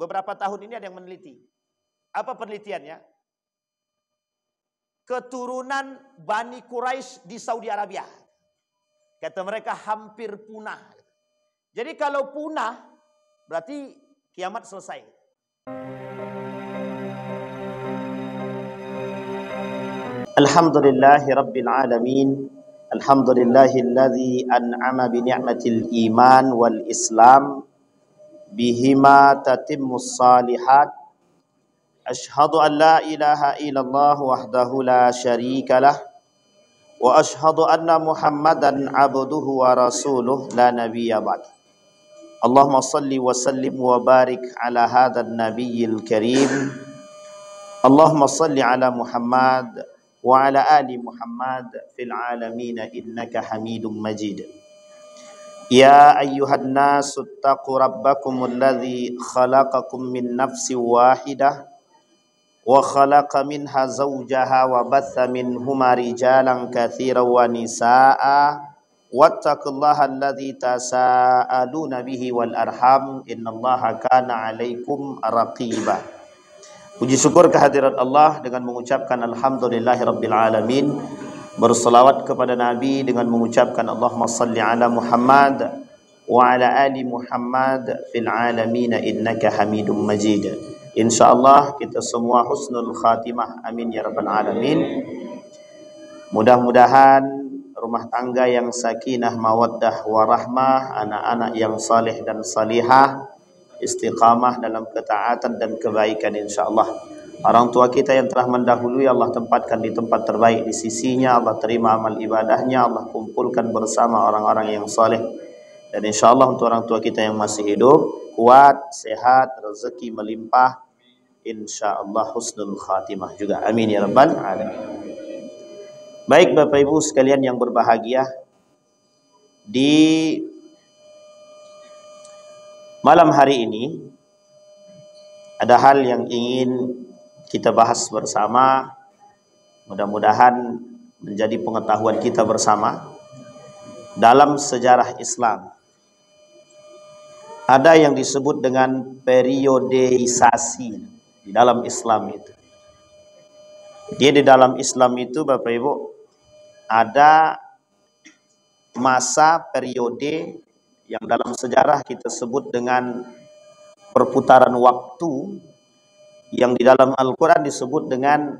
beberapa tahun ini ada yang meneliti. Apa penelitiannya? Keturunan Bani Quraisy di Saudi Arabia. Kata mereka hampir punah. Jadi kalau punah, berarti kiamat selesai. Alhamdulillahi Rabbil Alamin. Alhamdulillahilladzi an'ama bi ni'matil iman wal islam. Bihima tatimmus salihat. Ashhadu an la ilaha illallah wahdahu la syarika lah. Wa ashhadu anna Muhammadan abduhu wa rasuluh la nabiyya ba'd. Allahumma salli wa sallim wa barik ala hadzal nabiyil karim. Allahumma salli ala Muhammad wa ala ali Muhammad fil alamin innaka Hamidum Majid. Ya ayyuhan nasu taqu rabbakumul ladzi khalaqakum min nafsin wahidah wa khalaqa minha zawjaha wa batha minhuma rijalan katsiran wa nisaa'a wattaqullaha alladzi tasaaluna bihi wal arham innallaha kana 'alaikum raqiba. Puji syukur kehadirat Allah dengan mengucapkan alhamdulillahirabbil alamin, berselawat kepada Nabi dengan mengucapkan Allahumma salli ala Muhammad wa ala ali Muhammad fil alamin innaka Hamidum Majid. InsyaAllah kita semua husnul khatimah, amin ya rabbal alamin. Mudah-mudahan rumah tangga yang sakinah, mawaddah, warahmah, anak-anak yang saleh dan salihah, istiqamah dalam ketaatan dan kebaikan insyaAllah. Orang tua kita yang telah mendahului Allah tempatkan di tempat terbaik di sisinya. Allah terima amal ibadahnya. Allah kumpulkan bersama orang-orang yang saleh. Dan insyaAllah untuk orang tua kita yang masih hidup, kuat, sehat, rezeki melimpah, insyaAllah husnul khatimah juga. Amin ya rabbal alamin. Baik Bapak Ibu sekalian yang berbahagia, di malam hari ini ada hal yang ingin kita bahas bersama. Mudah-mudahan menjadi pengetahuan kita bersama. Dalam sejarah Islam ada yang disebut dengan periodeisasi di dalam Islam itu. Dia di dalam Islam itu Bapak Ibu ada masa periode yang dalam sejarah kita sebut dengan perputaran waktu, yang di dalam Al-Quran disebut dengan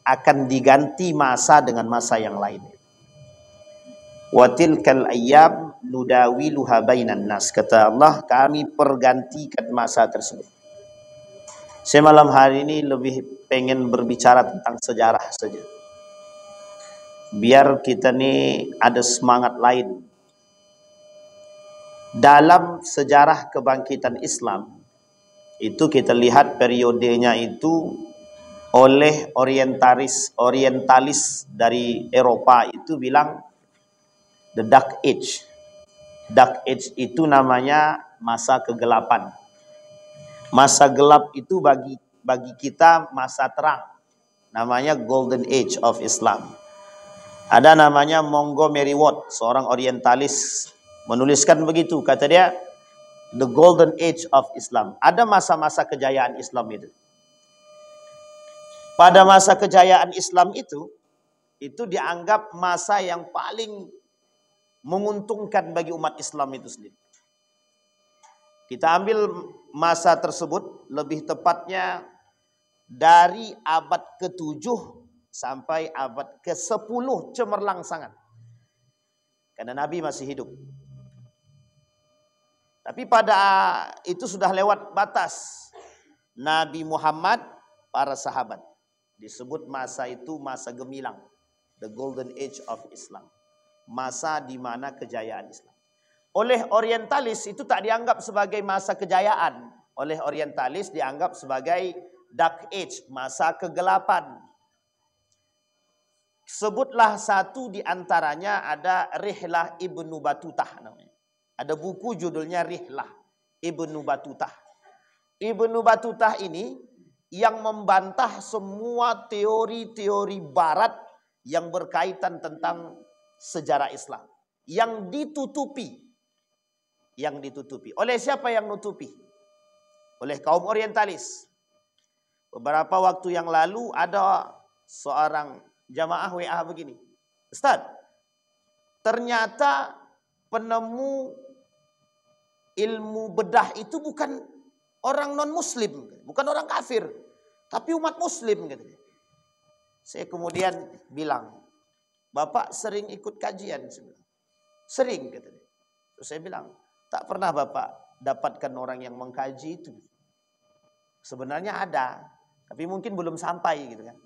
akan diganti masa dengan masa yang lain. Wa tilkal ayyam nudawiluha bainan nas. Kata Allah, kami pergantikan masa tersebut. Saya malam hari ini lebih pengen berbicara tentang sejarah saja. Biar kita nih ada semangat lain. Dalam sejarah kebangkitan Islam itu kita lihat periodenya itu oleh orientalis dari Eropa itu bilang the Dark Age. Dark Age itu namanya masa kegelapan. Masa gelap itu bagi kita masa terang. Namanya Golden Age of Islam. Ada namanya Montgomery Ward, seorang orientalis, menuliskan begitu. Kata dia, the Golden Age of Islam. Ada masa-masa kejayaan Islam itu. Pada masa kejayaan Islam itu dianggap masa yang paling menguntungkan bagi umat Islam itu sendiri. Kita ambil masa tersebut, lebih tepatnya dari abad ke-7 sampai abad ke-10 cemerlang sangat. Karena Nabi masih hidup. Tapi pada itu sudah lewat batas. Nabi Muhammad, para sahabat. Disebut masa itu masa gemilang. The Golden Age of Islam. Masa di mana kejayaan Islam. Oleh orientalis itu tak dianggap sebagai masa kejayaan. Oleh orientalis dianggap sebagai Dark Age, masa kegelapan. Sebutlah satu di antaranya, ada Rihlah Ibnu Batutah namanya. Ada buku judulnya Rihlah Ibnu Batutah. Ibnu Batutah ini yang membantah semua teori-teori barat yang berkaitan tentang sejarah Islam. Yang ditutupi. Oleh siapa yang nutupi? oleh kaum orientalis. Beberapa waktu yang lalu ada seorang jamaah WA begini, Ustaz, ternyata penemu ilmu bedah itu bukan orang non-muslim, bukan orang kafir, tapi umat muslim. Saya kemudian bilang, Bapak sering ikut kajian? Sering. Terus saya bilang, tak pernah Bapak dapatkan orang yang mengkaji itu. Sebenarnya ada, tapi mungkin belum sampai gitu kan.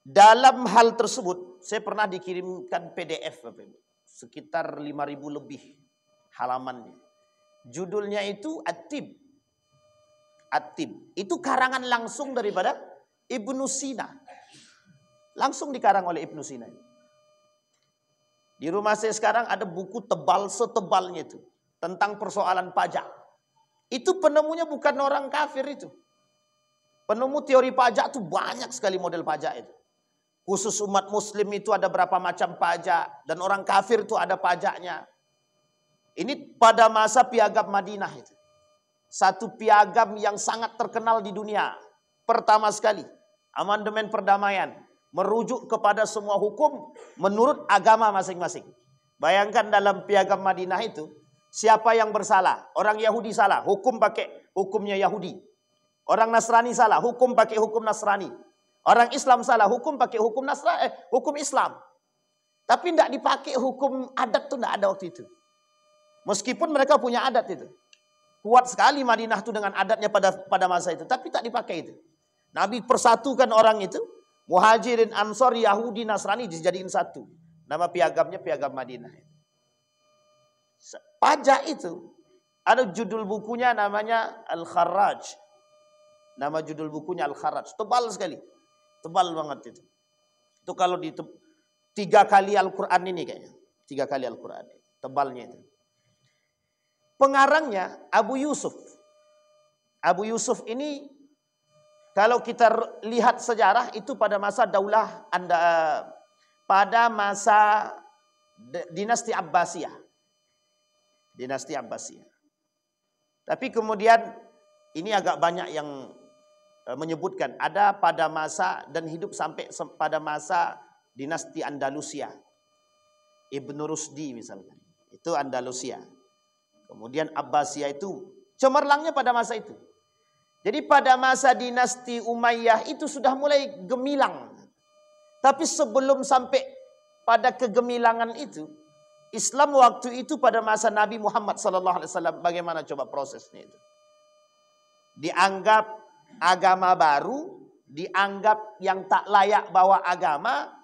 Dalam hal tersebut, saya pernah dikirimkan PDF sekitar 5.000 lebih halamannya. Judulnya itu At-Tib. At-Tib. Itu karangan langsung daripada Ibnu Sina. Langsung dikarang oleh Ibnu Sina. Di rumah saya sekarang ada buku tebal setebalnya itu tentang persoalan pajak. Itu penemunya bukan orang kafir itu. Penemu teori pajak itu banyak sekali model pajak itu. Khusus umat muslim itu ada berapa macam pajak. Dan orang kafir itu ada pajaknya. Ini pada masa piagam Madinah itu. Satu piagam yang sangat terkenal di dunia. Pertama sekali, amandemen perdamaian. Merujuk kepada semua hukum menurut agama masing-masing. Bayangkan dalam piagam Madinah itu, siapa yang bersalah? Orang Yahudi salah, hukum pakai hukumnya Yahudi. Orang Nasrani salah, hukum pakai hukum Nasrani. Orang Islam salah, hukum pakai hukum hukum Islam. Tapi tidak dipakai hukum adat itu, tidak ada waktu itu. Meskipun mereka punya adat itu. Kuat sekali Madinah itu dengan adatnya pada masa itu. Tapi tak dipakai itu. Nabi persatukan orang itu. Muhajirin, Ansor, Yahudi, Nasrani dijadiin satu. Nama piagamnya piagam Madinah. Pajak itu. Ada judul bukunya namanya Al-Kharraj. Nama judul bukunya Al-Kharraj. Tebal sekali. Tebal banget itu. Itu kalau di 3 kali Al-Quran ini kayaknya. 3 kali Al-Quran. Tebalnya itu. Pengarangnya Abu Yusuf. Abu Yusuf ini kalau kita lihat sejarah itu pada masa pada masa dinasti Abbasiyah. Dinasti Abbasiyah. Tapi kemudian ini agak banyak yang menyebutkan ada pada masa dan hidup sampai pada masa dinasti Andalusia. Ibnu Rusdi misalkan. Itu Andalusia. Kemudian Abbasiyah itu cemerlangnya pada masa itu. Jadi pada masa dinasti Umayyah itu sudah mulai gemilang. Tapi sebelum sampai pada kegemilangan itu, Islam waktu itu pada masa Nabi Muhammad SAW, bagaimana coba prosesnya itu? Dianggap agama baru, dianggap yang tak layak bawa agama,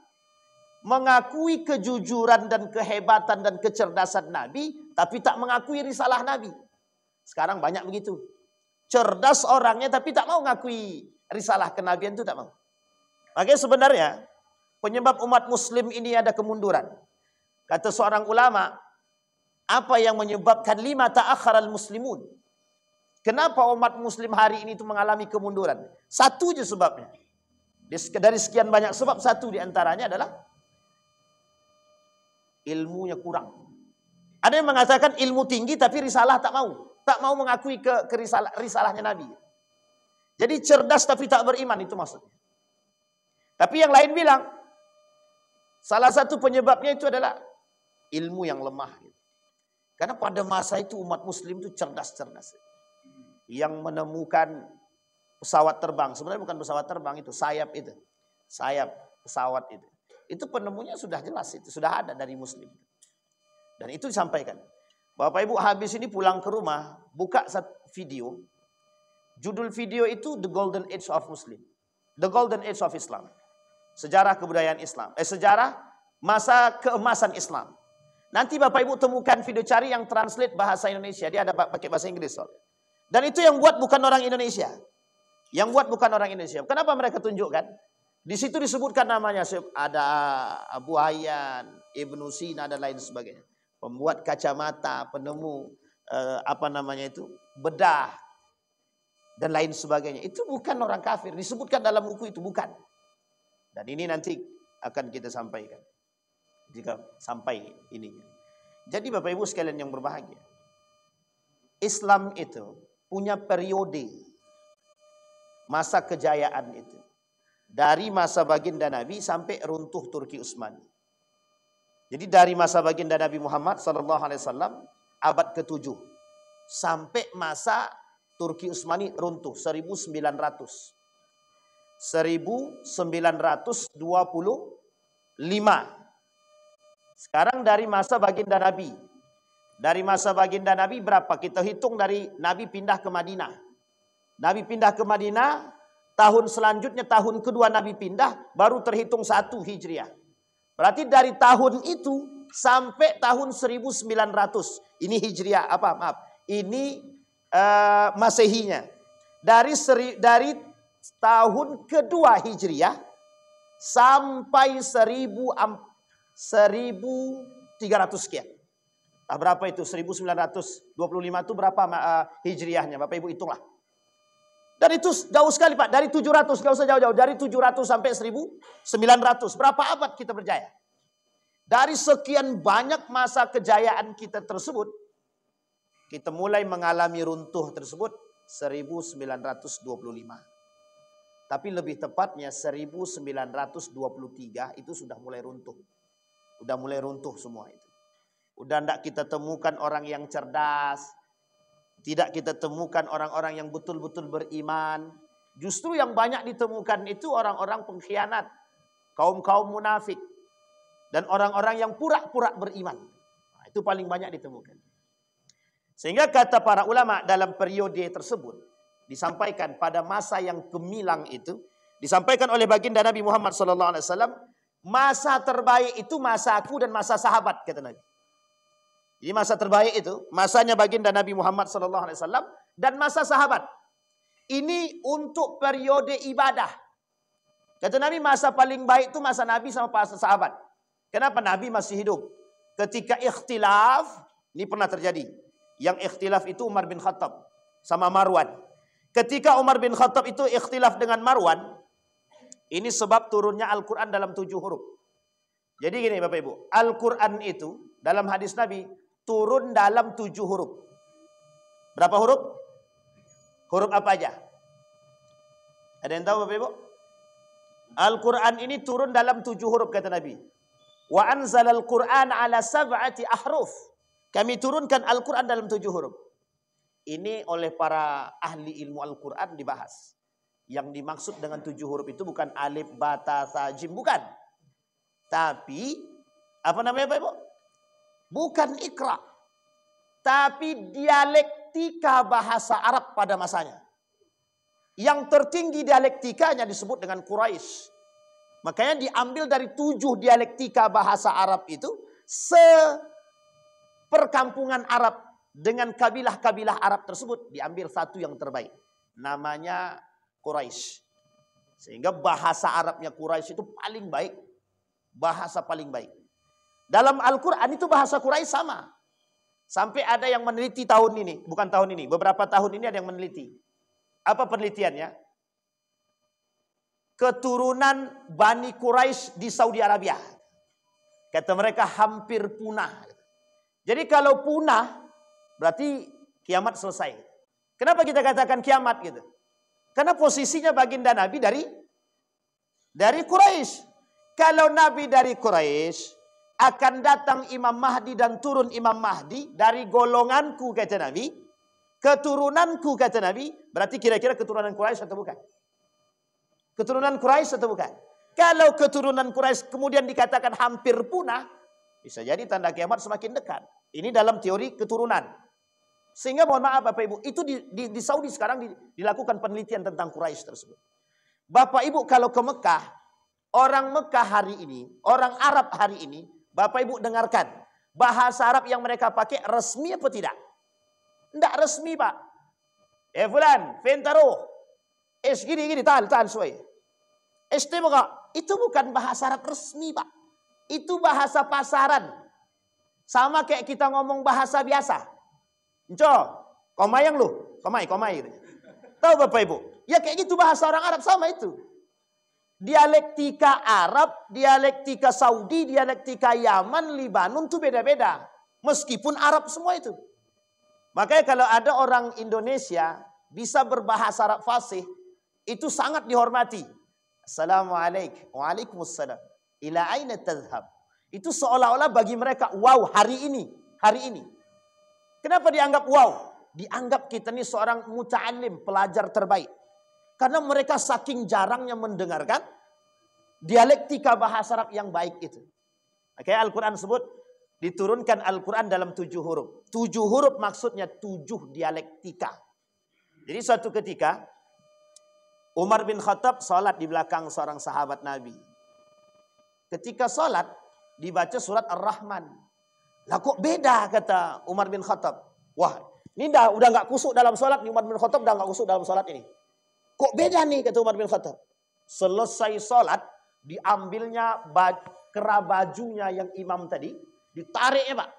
mengakui kejujuran dan kehebatan dan kecerdasan Nabi, tapi tak mengakui risalah Nabi. Sekarang banyak begitu. Cerdas orangnya tapi tak mau ngakui risalah kenabian itu, tak mau. Makanya sebenarnya penyebab umat muslim ini ada kemunduran. Kata seorang ulama, apa yang menyebabkan lima ta'akharal muslimun? Kenapa umat muslim hari ini itu mengalami kemunduran? Satu aja sebabnya. Dari sekian banyak sebab, satu diantaranya adalah ilmunya kurang. Ada yang mengatakan ilmu tinggi tapi risalah tak mau. Tak mau mengakui risalahnya Nabi. Jadi cerdas tapi tak beriman, itu maksudnya. Tapi yang lain bilang, salah satu penyebabnya itu adalah ilmu yang lemah. Karena pada masa itu umat muslim itu cerdas-cerdas. Yang menemukan pesawat terbang. Sebenarnya bukan pesawat terbang itu, sayap itu. Sayap pesawat itu. Itu penemunya sudah jelas, itu sudah ada dari muslim. Dan itu disampaikan. Bapak Ibu habis ini pulang ke rumah, buka satu video. Judul video itu The Golden Age of Muslim. The Golden Age of Islam. Sejarah kebudayaan Islam. Sejarah masa keemasan Islam. Nanti Bapak Ibu temukan video, cari yang translate bahasa Indonesia. Dia ada pakai bahasa Inggris soalnya. Dan itu yang buat bukan orang Indonesia. Yang buat bukan orang Indonesia. Kenapa mereka tunjukkan? Di situ disebutkan namanya. Ada Abu Hayyan, Ibnu Sina dan lain sebagainya. Pembuat kacamata, penemu bedah dan lain sebagainya. Itu bukan orang kafir, disebutkan dalam buku itu, bukan. Dan ini nanti akan kita sampaikan jika sampai ininya. Jadi Bapak Ibu sekalian yang berbahagia, Islam itu punya periode masa kejayaan itu. Dari masa baginda Nabi sampai runtuh Turki Utsmani. Jadi dari masa baginda Nabi Muhammad SAW abad ke-7 sampai masa Turki Utsmani runtuh 1900. 1925. Sekarang dari masa baginda Nabi. Dari masa baginda Nabi berapa? Kita hitung dari Nabi pindah ke Madinah. Nabi pindah ke Madinah, tahun selanjutnya tahun kedua Nabi pindah, baru terhitung 1 Hijriah. Berarti dari tahun itu sampai tahun 1900. Ini Hijriah, ini Masehinya. Dari tahun kedua Hijriah sampai 1300 sekian. Nah, berapa itu? 1925 itu berapa Hijriahnya? Bapak Ibu hitunglah. Dan itu jauh sekali Pak. Dari 700, gak usah jauh-jauh. Dari 700 sampai 1900. Berapa abad kita berjaya? Dari sekian banyak masa kejayaan kita tersebut, kita mulai mengalami runtuh tersebut 1925. Tapi lebih tepatnya 1923 itu sudah mulai runtuh. Udah mulai runtuh semua itu. Udah tidak kita temukan orang yang cerdas. Tidak kita temukan orang-orang yang betul-betul beriman. Justru yang banyak ditemukan itu orang-orang pengkhianat. Kaum-kaum munafik. Dan orang-orang yang pura-pura beriman. Nah, itu paling banyak ditemukan. Sehingga kata para ulama dalam periode tersebut. Disampaikan pada masa yang gemilang itu. Disampaikan oleh baginda Nabi Muhammad SAW. Masa terbaik itu masa aku dan masa sahabat, kata Nabi. Jadi masa terbaik itu masanya baginda Nabi Muhammad SAW dan masa sahabat. Ini untuk periode ibadah. Kata Nabi masa paling baik itu masa Nabi sama masa sahabat. Kenapa? Nabi masih hidup. Ketika ikhtilaf, ini pernah terjadi. Yang ikhtilaf itu Umar bin Khattab sama Marwan. Ketika Umar bin Khattab itu ikhtilaf dengan Marwan, ini sebab turunnya Al-Quran dalam 7 huruf. Jadi gini Bapak Ibu, Al-Quran itu dalam hadis Nabi turun dalam 7 huruf. Berapa huruf? Huruf apa aja? Ada yang tahu Bapak Ibu? Al-Quran ini turun dalam 7 huruf kata Nabi. Wa anzalal Quran ala 7 ahruf. Kami turunkan Al-Quran dalam 7 huruf. Ini oleh para ahli ilmu Al-Quran dibahas. Yang dimaksud dengan 7 huruf itu bukan alif, ba, ta, sa, jim, bukan. Tapi, apa namanya Pak Ibu? Bukan ikra. Tapi dialektika bahasa Arab pada masanya. Yang tertinggi dialektikanya disebut dengan Quraisy. Makanya diambil dari 7 dialektika bahasa Arab itu. Seperkampungan Arab dengan kabilah-kabilah Arab tersebut. Diambil satu yang terbaik. Namanya Quraisy. Sehingga bahasa Arabnya Quraisy itu paling baik. Bahasa paling baik. Dalam Al-Quran itu bahasa Quraisy sama. Sampai ada yang meneliti tahun ini. Bukan tahun ini. Beberapa tahun ini ada yang meneliti. Apa penelitiannya? Keturunan Bani Quraisy di Saudi Arabia. Kata mereka hampir punah. Jadi kalau punah, berarti kiamat selesai. Kenapa kita katakan kiamat gitu? Karena posisinya baginda Nabi dari Quraisy. Kalau Nabi dari Quraisy, akan datang Imam Mahdi dan turun Imam Mahdi dari golonganku kata Nabi, keturunanku kata Nabi, berarti kira-kira keturunan Quraisy atau bukan? Keturunan Quraisy atau bukan? Kalau keturunan Quraisy kemudian dikatakan hampir punah, bisa jadi tanda kiamat semakin dekat. Ini dalam teori keturunan. Sehingga mohon maaf Bapak Ibu, itu di Saudi sekarang dilakukan penelitian tentang Quraisy tersebut. Bapak Ibu kalau ke Mekah, orang Mekah hari ini, orang Arab hari ini, Bapak Ibu dengarkan, bahasa Arab yang mereka pakai resmi apa tidak? Tidak resmi Pak. Fulan, fentaro. Gini, tahan suai. Istimewa, itu bukan bahasa Arab resmi Pak. Itu bahasa pasaran. Sama kayak kita ngomong bahasa biasa. Enco, komai yang lu, komai gitu. Tahu Bapak Ibu? Ya kayak gitu bahasa orang Arab sama itu. Dialektika Arab, dialektika Saudi, dialektika Yaman, Libanon itu beda-beda. Meskipun Arab semua itu. Makanya kalau ada orang Indonesia bisa berbahasa Arab fasih, itu sangat dihormati. Assalamualaikum. Waalaikumsalam. Ila aina tadhhab. Itu seolah-olah bagi mereka, wow, hari ini. Kenapa dianggap wow? Dianggap kita ini seorang muta'alim, pelajar terbaik. Karena mereka saking jarangnya mendengarkan dialektika bahasa Arab yang baik itu. Makanya Al-Quran sebut, diturunkan Al-Quran dalam 7 huruf. 7 huruf maksudnya 7 dialektika. Jadi suatu ketika, Umar bin Khattab salat di belakang seorang sahabat Nabi. Ketika salat, dibaca surat Ar-Rahman. Lah kok beda, kata Umar bin Khattab. Wah, ini udah gak kusuk dalam salat, Umar bin Khattab udah gak kusuk dalam salat ini. Kok beda nih, kata Umar bin Khattab. Selesai salat, diambilnya kera bajunya yang imam tadi, ditariknya Pak.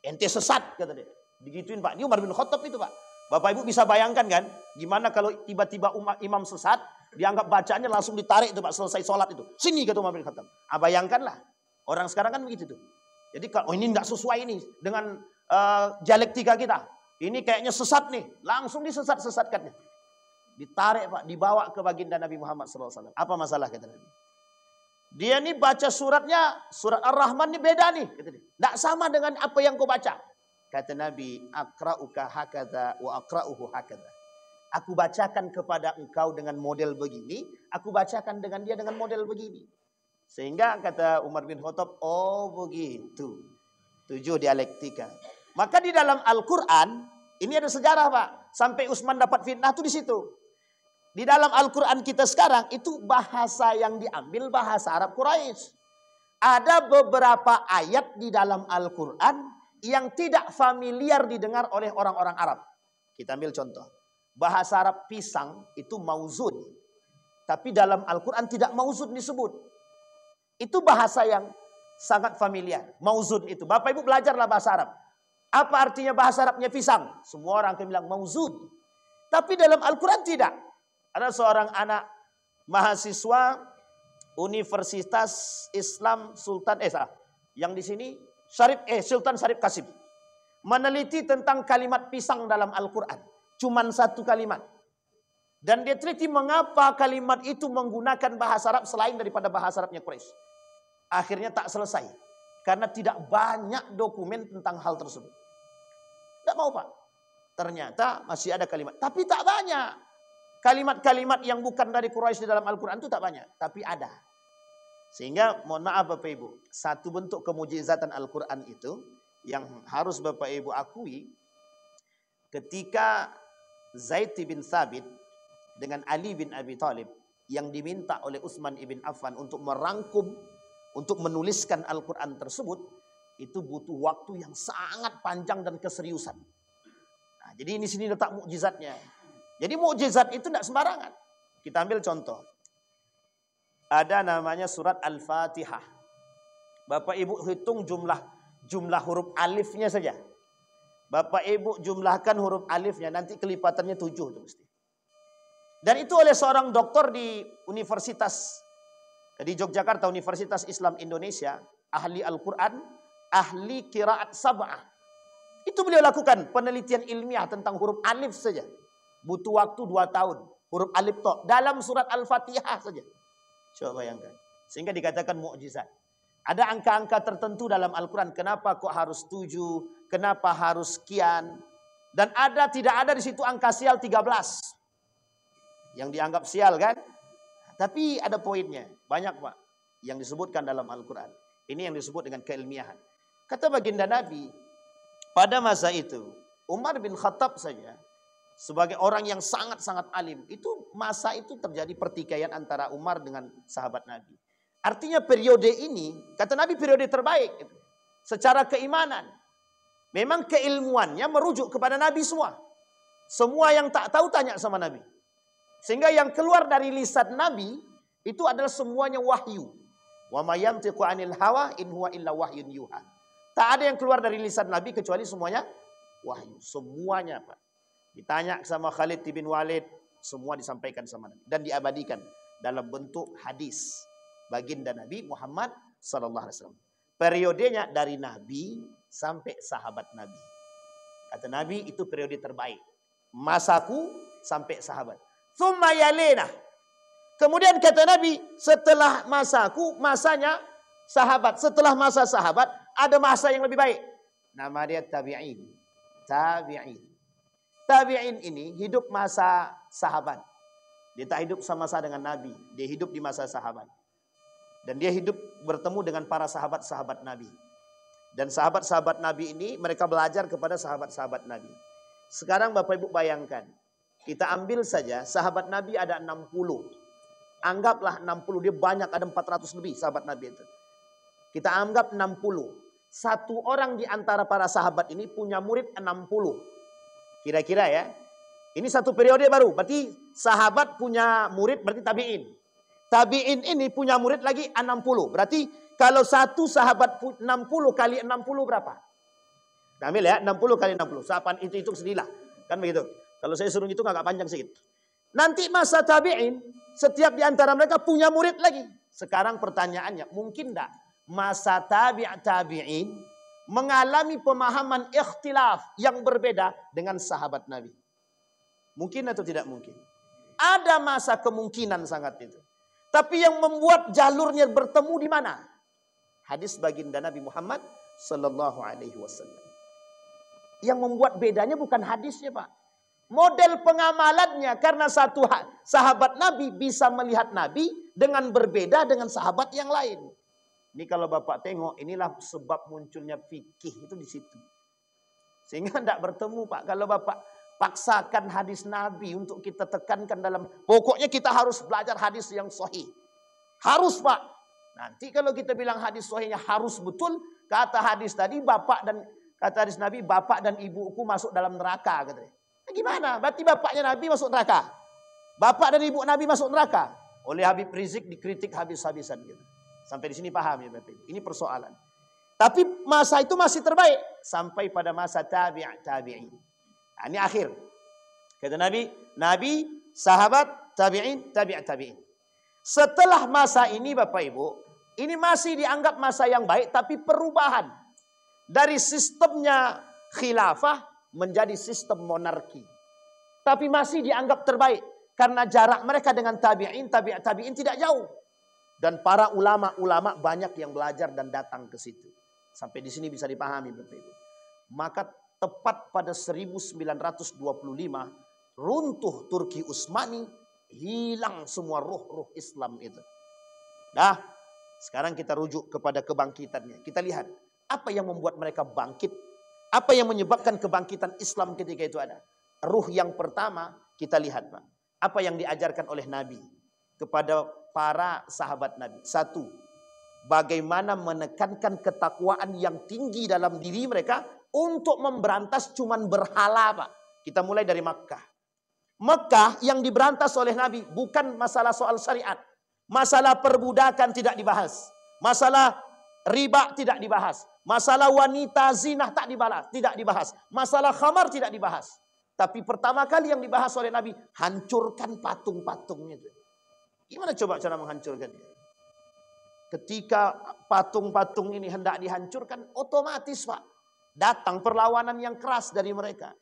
Ente sesat, kata dia. Digituin Pak. Ini Umar bin Khattab itu Pak. Bapak Ibu bisa bayangkan kan, gimana kalau tiba-tiba imam sesat, dianggap bacaannya langsung ditarik itu Pak, selesai sholat itu. Sini, kata Umar bin Khattab. Bayangkanlah, orang sekarang kan begitu tuh. Jadi kalau ini tidak sesuai ini dengan dialektika kita. Ini kayaknya sesat nih, langsung disesat-sesatkannya. Ditarik Pak, dibawa ke baginda Nabi Muhammad SAW. Apa masalah, kata Nabi? Dia nih baca suratnya, surat Ar-Rahman nih beda nih, kata dia. Tidak sama dengan apa yang kau baca. Kata Nabi, akra'uka hakadha wa akra'uhu hakadha. Aku bacakan kepada engkau dengan model begini, aku bacakan dengan dia dengan model begini. Sehingga kata Umar bin Khattab, oh begitu. 7 dialektika. Maka di dalam Al-Quran, ini ada sejarah Pak. Sampai Utsman dapat fitnah tuh di situ. Di dalam Al-Quran kita sekarang, itu bahasa yang diambil bahasa Arab Quraisy. Ada beberapa ayat di dalam Al-Quran yang tidak familiar didengar oleh orang-orang Arab. Kita ambil contoh. Bahasa Arab pisang itu mauzun. Tapi dalam Al-Quran tidak mauzun disebut. Itu bahasa yang sangat familiar. Mauzun itu. Bapak Ibu belajarlah bahasa Arab. Apa artinya bahasa Arabnya pisang? Semua orang akan bilang mauzun. Tapi dalam Al-Quran tidak. Ada seorang anak mahasiswa Universitas Islam Sultan yang di sini Sultan Syarif Qasim meneliti tentang kalimat pisang dalam Al-Quran. Cuman 1 kalimat. Dan dia teliti mengapa kalimat itu menggunakan bahasa Arab selain daripada bahasa Arabnya Quraisy. Akhirnya tak selesai. Karena tidak banyak dokumen tentang hal tersebut. Tidak mau Pak. Ternyata masih ada kalimat. Tapi tak banyak. Kalimat-kalimat yang bukan dari Quraisy di dalam Al-Quran itu tak banyak. Tapi ada. Sehingga mohon maaf Bapak Ibu. Satu bentuk kemujizatan Al-Quran itu. Yang harus Bapak Ibu akui. Ketika Zaid bin Thabit dengan Ali bin Abi Thalib. Yang diminta oleh Utsman ibn Affan untuk merangkum. Untuk menuliskan Al-Quran tersebut. Itu butuh waktu yang sangat panjang dan keseriusan. Nah, jadi ini sini letak mukjizatnya. Jadi mukjizat itu tidak sembarangan. Kita ambil contoh. Ada namanya surat Al-Fatihah. Bapak Ibu hitung jumlah huruf alifnya saja. Bapak Ibu jumlahkan huruf alifnya, nanti kelipatannya 7 itu mesti. Dan itu oleh seorang doktor di Universitas di Yogyakarta, Universitas Islam Indonesia, ahli Al-Quran, ahli qiraat sab'ah. Itu beliau lakukan penelitian ilmiah tentang huruf alif saja. Butuh waktu 2 tahun. Huruf alif to dalam surat Al-Fatihah saja. Coba bayangkan. Sehingga dikatakan mukjizat. Ada angka-angka tertentu dalam Al-Quran. Kenapa kok harus 7? Kenapa harus sekian? Dan tidak ada di situ angka sial 13. Yang dianggap sial kan? Tapi ada poinnya. Banyak Pak. Yang disebutkan dalam Al-Quran. Ini yang disebut dengan keilmiahan. Kata baginda Nabi. Pada masa itu. Umar bin Khattab saja. Sebagai orang yang sangat-sangat alim. Itu masa itu terjadi pertikaian antara Umar dengan sahabat Nabi. Artinya periode ini, kata Nabi periode terbaik. Secara keimanan. Memang keilmuannya merujuk kepada Nabi semua. Semua yang tak tahu tanya sama Nabi. Sehingga yang keluar dari lisan Nabi, itu adalah semuanya wahyu. Wa ma yantiqu 'anil hawa in huwa illa wahyun yuha. Tak ada yang keluar dari lisan Nabi kecuali semuanya wahyu. Semuanya Pak. Ditanya sama Khalid bin Walid, semua disampaikan sama Nabi dan diabadikan dalam bentuk hadis baginda Nabi Muhammad sallallahu alaihi wasallam. Periodenya dari Nabi sampai sahabat Nabi. Kata Nabi, itu periode terbaik. Masaku sampai sahabat. Tsumma yalena. Kemudian kata Nabi, setelah masaku, masanya sahabat. Setelah masa sahabat, ada masa yang lebih baik. Nama dia tabi'in. Tabi'in. Tabi'in ini hidup masa sahabat. Dia tak hidup sama-sama dengan Nabi. Dia hidup di masa sahabat. Dan dia hidup bertemu dengan para sahabat-sahabat Nabi. Dan sahabat-sahabat Nabi ini mereka belajar kepada sahabat-sahabat Nabi. Sekarang Bapak Ibu bayangkan. Kita ambil saja sahabat Nabi ada 60. Anggaplah 60. Dia banyak, ada 400 lebih sahabat Nabi itu. Kita anggap 60. Satu orang di antara para sahabat ini punya murid 60. Kira-kira ya. Ini satu periode baru. Berarti sahabat punya murid berarti tabi'in. Tabi'in ini punya murid lagi 60. Berarti kalau satu sahabat 60 kali 60 berapa? Nah, ambil ya 60 kali 60. Sahabat itu hitung sendirilah. Kan begitu. Kalau saya suruh hitung agak panjang sedikit. Nanti masa tabi'in setiap di antara mereka punya murid lagi. Sekarang pertanyaannya, mungkin enggak masa tabi'in mengalami pemahaman ikhtilaf yang berbeda dengan sahabat Nabi? Mungkin atau tidak mungkin? Ada masa kemungkinan sangat itu. Tapi yang membuat jalurnya bertemu di mana? Hadis baginda Nabi Muhammad sallallahu alaihi wasallam. Yang membuat bedanya bukan hadisnya, Pak. Model pengamalannya, karena satu sahabat Nabi bisa melihat Nabi dengan berbeda dengan sahabat yang lain. Ini kalau Bapak tengok, inilah sebab munculnya fikih itu di situ. Sehingga tidak bertemu, Pak. Kalau Bapak paksakan hadis Nabi untuk kita tekankan dalam, pokoknya kita harus belajar hadis yang sahih. Harus, Pak. Nanti kalau kita bilang hadis sahihnya harus betul, kata hadis tadi bapak dan kata hadis Nabi, bapak dan ibuku masuk dalam neraka, katanya. Nah, gimana? Berarti bapaknya Nabi masuk neraka. Bapak dan ibu Nabi masuk neraka. Oleh Habib Rizik dikritik habis-habisan gitu. Sampai di sini paham ya Bapak. Ini persoalan. Tapi masa itu masih terbaik sampai pada masa tabi'in. Nah, ini akhir. Kata Nabi, sahabat, tabi'in. Setelah masa ini Bapak Ibu, ini masih dianggap masa yang baik, tapi perubahan dari sistemnya khilafah menjadi sistem monarki. Tapi masih dianggap terbaik karena jarak mereka dengan tabi'in tidak jauh. Dan para ulama-ulama banyak yang belajar dan datang ke situ. Sampai di sini bisa dipahami Bapak Ibu. Maka tepat pada 1925 runtuh Turki Utsmani, hilang semua ruh-ruh Islam itu. Nah, sekarang kita rujuk kepada kebangkitannya. Kita lihat apa yang membuat mereka bangkit. Apa yang menyebabkan kebangkitan Islam ketika itu ada. Ruh yang pertama kita lihat, Pak. Apa yang diajarkan oleh Nabi kepada para sahabat Nabi. Satu, bagaimana menekankan ketakwaan yang tinggi dalam diri mereka untuk memberantas cuman berhala, Pak. Kita mulai dari Makkah. Mekah yang diberantas oleh Nabi bukan masalah soal syariat. Masalah perbudakan tidak dibahas. Masalah riba tidak dibahas. Masalah wanita zinah tidak dibahas. Masalah khamar tidak dibahas. Tapi pertama kali yang dibahas oleh Nabi, hancurkan patung-patungnya. Gimana coba cara menghancurkannya? Ketika patung-patung ini hendak dihancurkan, otomatis Pak, datang perlawanan yang keras dari mereka.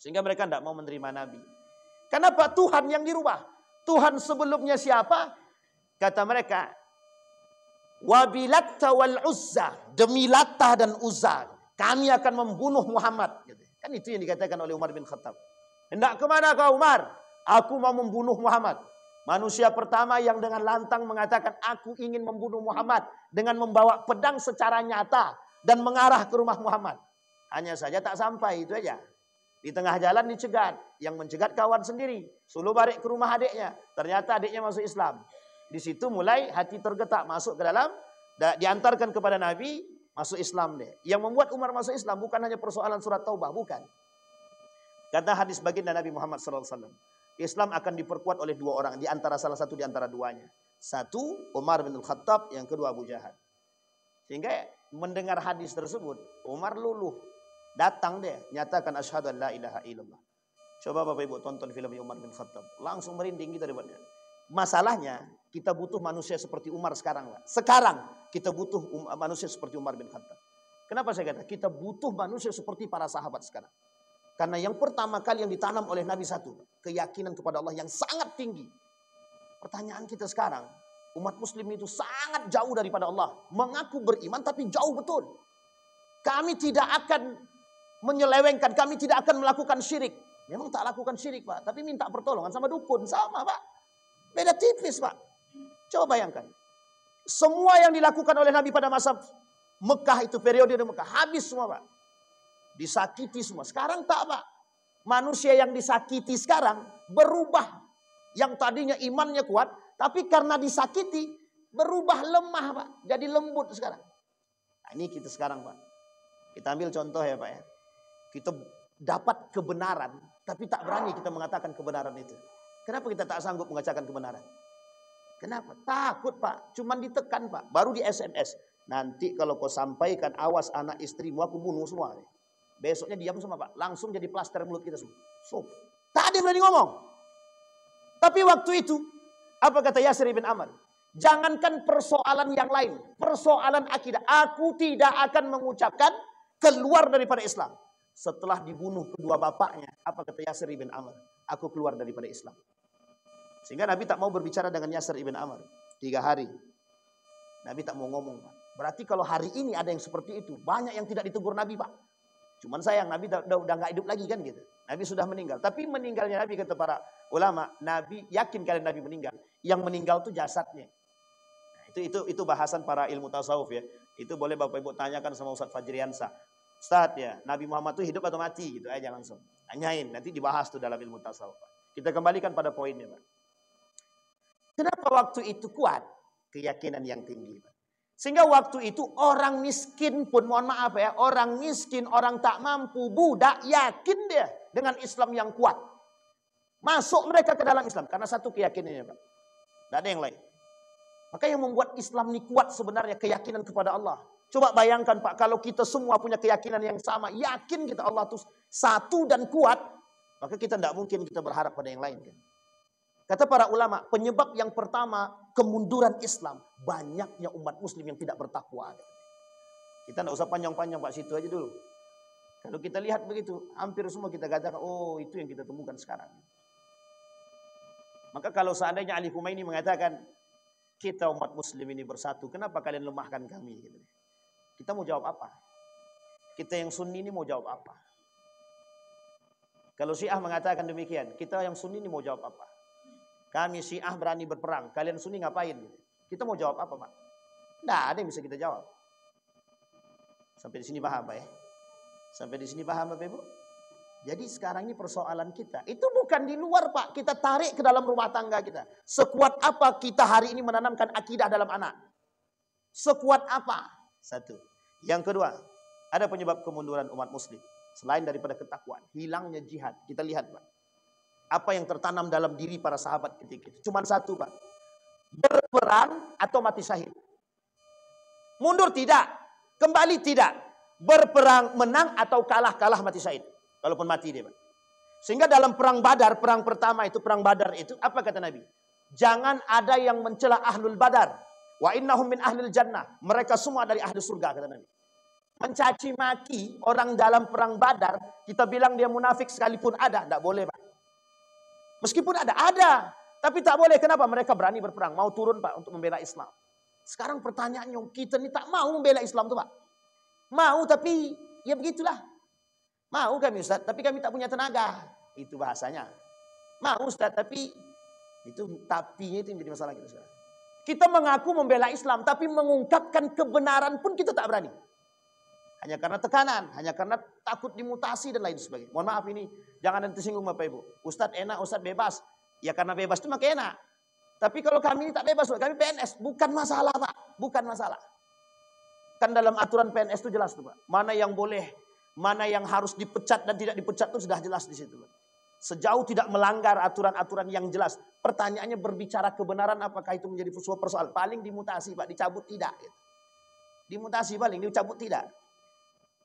Sehingga mereka tidak mau menerima Nabi. Kenapa? Tuhan yang dirubah. Tuhan sebelumnya siapa? Kata mereka, Wabilatta wal Uzza, demi Lattah dan Uzza, kami akan membunuh Muhammad. Kan itu yang dikatakan oleh Umar bin Khattab. Hendak kemana kau Umar? Aku mau membunuh Muhammad. Manusia pertama yang dengan lantang mengatakan, aku ingin membunuh Muhammad dengan membawa pedang secara nyata dan mengarah ke rumah Muhammad. Hanya saja tak sampai, itu aja. Di tengah jalan dicegat, yang mencegat kawan sendiri. Suruh balik ke rumah adiknya. Ternyata adiknya masuk Islam. Di situ mulai hati tergetak masuk ke dalam, diantarkan kepada Nabi, masuk Islam deh. Yang membuat Umar masuk Islam bukan hanya persoalan surat Taubah, bukan. Kata hadis baginda Nabi Muhammad SAW, Islam akan diperkuat oleh dua orang, di antara salah satu di antara duanya. Satu Umar bin Khattab, yang kedua Abu Jahal. Sehingga mendengar hadis tersebut, Umar luluh. Datang dia, nyatakan asyhadu an la ilaha illallah. Coba Bapak Ibu tonton film Umar bin Khattab. Langsung merinding kita depannya. Masalahnya, kita butuh manusia seperti Umar sekarang, Pak. Sekarang kita butuh manusia seperti Umar bin Khattab. Kenapa saya kata? Kita butuh manusia seperti para sahabat sekarang. Karena yang pertama kali yang ditanam oleh Nabi satu, keyakinan kepada Allah yang sangat tinggi. Pertanyaan kita sekarang, umat muslim itu sangat jauh daripada Allah. Mengaku beriman tapi jauh betul. Kami tidak akan menyelewengkan, kami tidak akan melakukan syirik. Memang tak lakukan syirik Pak, tapi minta pertolongan sama dukun. Sama Pak, beda tipis Pak. Coba bayangkan. Semua yang dilakukan oleh Nabi pada masa Mekah itu, periode Mekah, habis semua Pak. Disakiti semua. Sekarang tak Pak. Manusia yang disakiti sekarang berubah. Yang tadinya imannya kuat, tapi karena disakiti berubah lemah Pak. Jadi lembut sekarang. Nah, ini kita sekarang Pak. Kita ambil contoh ya Pak ya. Kita dapat kebenaran, tapi tak berani kita mengatakan kebenaran itu. Kenapa kita tak sanggup mengatakan kebenaran? Kenapa? Takut Pak. Cuman ditekan Pak. Baru di SMS. Nanti kalau kau sampaikan, awas anak istrimu aku bunuh semua. Besoknya diam semua Pak. Langsung jadi plaster mulut kita semua. So, tak ada yang berani ngomong. Tapi waktu itu, apa kata Yasir bin Ammar? Jangankan persoalan yang lain. Persoalan akidah. Aku tidak akan mengucapkan keluar daripada Islam. Setelah dibunuh kedua bapaknya. Apa kata Yasir bin Ammar? Aku keluar daripada Islam. Sehingga Nabi tak mau berbicara dengan Yasir ibn Ammar 3 hari. Nabi tak mau ngomong Pak. Berarti kalau hari ini ada yang seperti itu, banyak yang tidak ditegur Nabi Pak. Cuman sayang Nabi udah gak hidup lagi kan gitu. Nabi sudah meninggal. Tapi meninggalnya Nabi kata para ulama, Nabi yakin kalian Nabi meninggal. Yang meninggal itu jasadnya. Nah, itu bahasan para ilmu tasawuf ya. Itu boleh Bapak Ibu tanyakan sama Ustaz Fajriansa. Ustaz ya, Nabi Muhammad itu hidup atau mati gitu aja langsung. Tanyain, nanti dibahas tuh dalam ilmu tasawuf. Kita kembalikan pada poinnya Pak. Kenapa waktu itu kuat? Keyakinan yang tinggi. Sehingga waktu itu orang miskin pun, mohon maaf ya, orang miskin, orang tak mampu, budak, yakin dia dengan Islam yang kuat. Masuk mereka ke dalam Islam. Karena satu keyakinannya Pak. Tidak ada yang lain. Maka yang membuat Islam ini kuat sebenarnya keyakinan kepada Allah. Coba bayangkan Pak, kalau kita semua punya keyakinan yang sama, yakin kita Allah itu satu dan kuat, maka kita tidak mungkin kita berharap pada yang lain kan. Kata para ulama, penyebab yang pertama kemunduran Islam, banyaknya umat muslim yang tidak bertakwa. Kita tidak usah panjang-panjang Pak, situ aja dulu. Kalau kita lihat begitu, hampir semua kita katakan, oh itu yang kita temukan sekarang. Maka kalau seandainya Ali Khumaini mengatakan, kita umat muslim ini bersatu, kenapa kalian lemahkan kami? Kita mau jawab apa? Kita yang sunni ini mau jawab apa? Kalau Syiah mengatakan demikian, kita yang sunni ini mau jawab apa? Kami Syiah berani berperang, kalian Sunni ngapain? Kita mau jawab apa Pak? Tidak ada yang bisa kita jawab. Sampai di sini paham Pak ya? Sampai di sini paham Bapak Ibu? Jadi sekarang ini persoalan kita. Itu bukan di luar Pak, kita tarik ke dalam rumah tangga kita. Sekuat apa kita hari ini menanamkan akidah dalam anak? Sekuat apa? Satu. Yang kedua, ada penyebab kemunduran umat muslim. Selain daripada ketakwaan, hilangnya jihad. Kita lihat Pak. Apa yang tertanam dalam diri para sahabat ketika itu? Cuma satu Pak. Berperang atau mati syahid. Mundur tidak. Kembali tidak. Berperang menang atau kalah mati syahid. Kalaupun mati dia Pak. Sehingga dalam perang Badar, perang pertama itu, perang Badar itu, apa kata Nabi? Jangan ada yang mencela ahlul Badar. Wa innahum min ahlil jannah. Mereka semua dari ahli surga kata Nabi. Mencaci maki orang dalam perang Badar, kita bilang dia munafik sekalipun ada, tidak boleh Pak. Meskipun ada. Tapi tak boleh. Kenapa? Mereka berani berperang. Mau turun Pak untuk membela Islam. Sekarang pertanyaannya, kita ini tak mau membela Islam tuh Pak. Mau tapi ya begitulah. Mau kami Ustaz, tapi kami tak punya tenaga. Itu bahasanya. Mau Ustaz, tapi itu tapinya itu yang jadi masalah kita sekarang. Kita mengaku membela Islam, tapi mengungkapkan kebenaran pun kita tak berani. Hanya karena tekanan, hanya karena takut dimutasi dan lain sebagainya. Mohon maaf ini, jangan nanti singgung Bapak Ibu. Ustadz enak, Ustadz bebas. Ya karena bebas itu maka enak. Tapi kalau kami tak bebas, kami PNS. Bukan masalah Pak, bukan masalah. Kan dalam aturan PNS itu jelas tuh Pak. Mana yang boleh, mana yang harus dipecat dan tidak dipecat itu sudah jelas di situ Pak. Sejauh tidak melanggar aturan-aturan yang jelas. Pertanyaannya berbicara kebenaran apakah itu menjadi sebuah persoalan. Paling dimutasi Pak, dicabut tidak. Dimutasi paling, dicabut tidak.